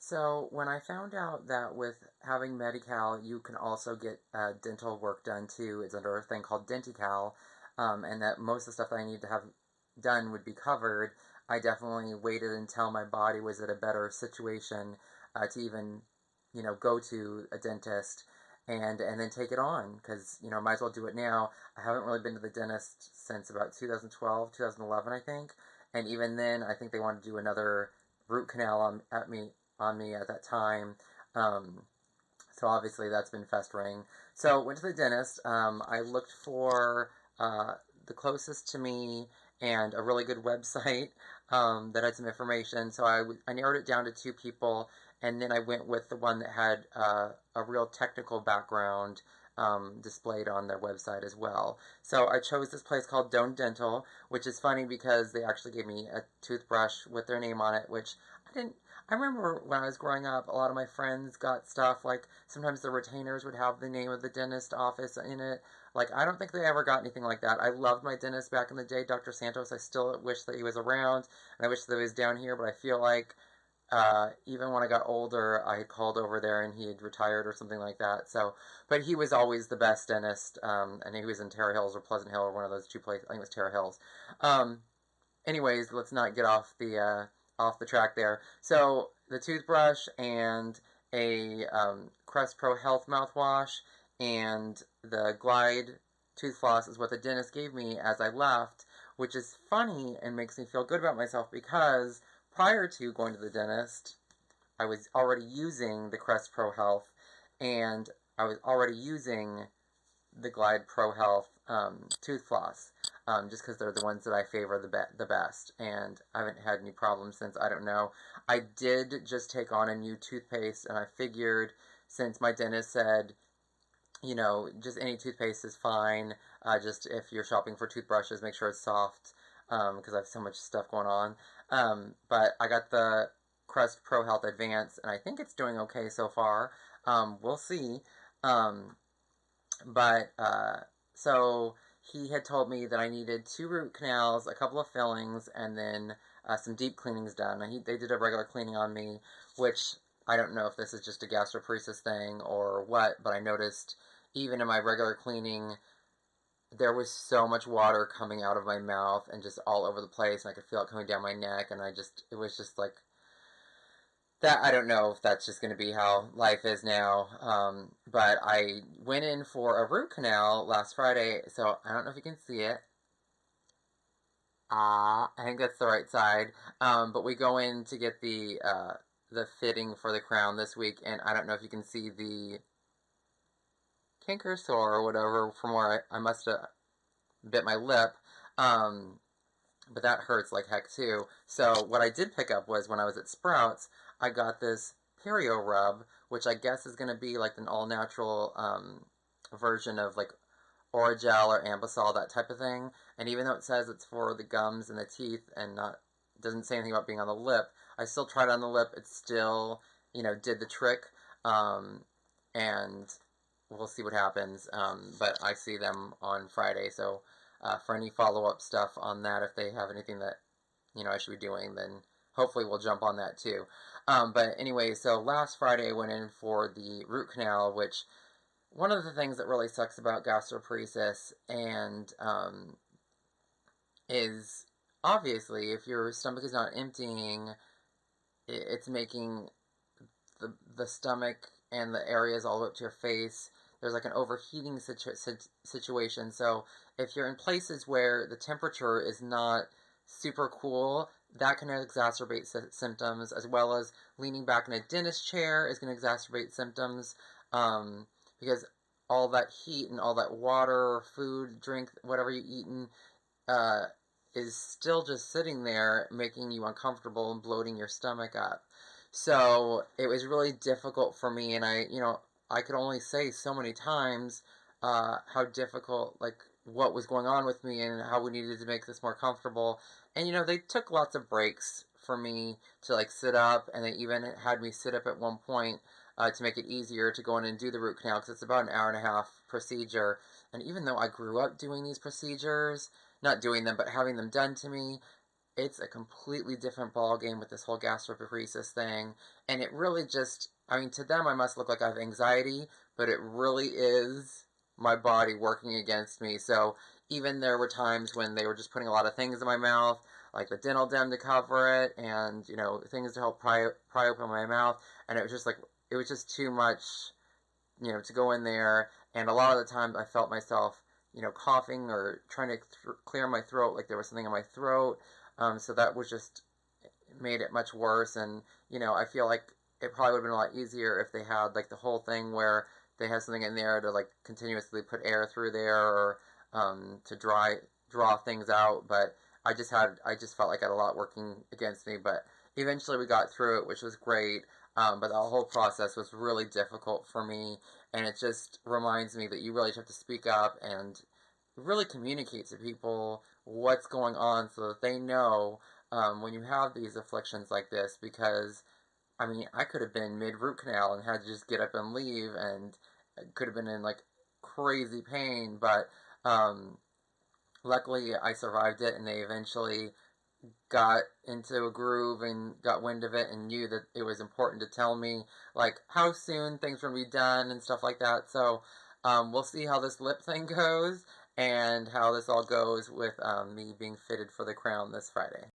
So when I found out that with having Medi-Cal, you can also get dental work done too. It's under a thing called Denti-Cal, and that most of the stuff that I need to have done would be covered. I definitely waited until my body was at a better situation to even, go to a dentist and then take it on because might as well do it now. I haven't really been to the dentist since about 2012, 2011, I think, and even then, I think they wanted to do another root canal on me at that time. So obviously that's been festering. So went to the dentist. I looked for the closest to me and a really good website that had some information. So I narrowed it down to two people, and then I went with the one that had a real technical background displayed on their website as well. So I chose this place called Doan Dental, which is funny because they actually gave me a toothbrush with their name on it, which I remember when I was growing up, a lot of my friends got stuff, like sometimes the retainers would have the name of the dentist office in it. Like, I don't think they ever got anything like that. I loved my dentist back in the day, Dr. Santos. I still wish that he was around, and I wish that he was down here, but I feel like even when I got older, I had called over there and he had retired or something like that. So, but he was always the best dentist, and he was in Terra Hills or Pleasant Hill or one of those two places. I think it was Terra Hills. Anyways, let's not get off the track there. So the toothbrush and a Crest Pro Health mouthwash and the Glide tooth floss is what the dentist gave me as I left, which is funny and makes me feel good about myself because prior to going to the dentist, I was already using the Crest Pro Health and I was already using the Glide Pro Health tooth floss, just because they're the ones that I favor the best, and I haven't had any problems since. I don't know. I did just take on a new toothpaste, and I figured since my dentist said, just any toothpaste is fine, just if you're shopping for toothbrushes, make sure it's soft, because I have so much stuff going on. But I got the Crest Pro Health Advance, and I think it's doing okay so far. We'll see. So he had told me that I needed 2 root canals, a couple of fillings, and then some deep cleanings done. And they did a regular cleaning on me, which I don't know if this is just a gastroparesis thing or what, but I noticed even in my regular cleaning, there was so much water coming out of my mouth and just all over the place, and I could feel it coming down my neck, and it was just like, that, I don't know if that's just going to be how life is now, but I went in for a root canal last Friday, so I don't know if you can see it. I think that's the right side, but we go in to get the fitting for the crown this week, and I don't know if you can see the canker sore or whatever from where I must have bit my lip, but that hurts like heck too. So what I did pick up was when I was at Sprouts, I got this Perio rub, which I guess is going to be like an all-natural version of like Orajel or Ambisol, that type of thing. And even though it says it's for the gums and the teeth and doesn't say anything about being on the lip, I still tried it on the lip. It still, did the trick. And we'll see what happens. But I see them on Friday, so for any follow-up stuff on that, if they have anything that, I should be doing, then hopefully we'll jump on that too. But anyway, so last Friday I went in for the root canal, which one of the things that really sucks about gastroparesis and is obviously if your stomach is not emptying, it's making the stomach and the areas all up to your face, there's like an overheating situation. So if you're in places where the temperature is not super cool, that can exacerbate symptoms, as well as leaning back in a dentist chair is going to exacerbate symptoms, because all that heat and all that water, food, drink, whatever you've eaten, is still just sitting there making you uncomfortable and bloating your stomach up. So it was really difficult for me, and I could only say so many times how difficult, like, what was going on with me and how we needed to make this more comfortable. And, they took lots of breaks for me to, like, sit up, and they even had me sit up at one point to make it easier to go in and do the root canal, because it's about an hour and a half procedure. And even though I grew up doing these procedures, not doing them, but having them done to me, it's a completely different ball game with this whole gastroparesis thing, and it really just, I mean, to them I must look like I have anxiety, but it really is my body working against me. So even there were times when they were just putting a lot of things in my mouth, like the dental dam to cover it, and things to help pry open my mouth, and it was just like it was just too much, to go in there. And a lot of the times I felt myself, coughing or trying to clear my throat, like there was something in my throat. So that was just made it much worse. And I feel like it probably would have been a lot easier if they had like the whole thing where they had something in there to like continuously put air through there, or to draw things out. But I just felt like I had a lot working against me. But eventually we got through it, which was great. But the whole process was really difficult for me, and it just reminds me that you really have to speak up and really communicate to people what's going on so that they know, when you have these afflictions like this. Because I mean, I could have been mid root canal and had to just get up and leave, and could have been in like crazy pain. But luckily I survived it, and they eventually got into a groove and got wind of it and knew that it was important to tell me like how soon things were going to be done and stuff like that. So we'll see how this lip thing goes, and how this all goes with me being fitted for the crown this Friday.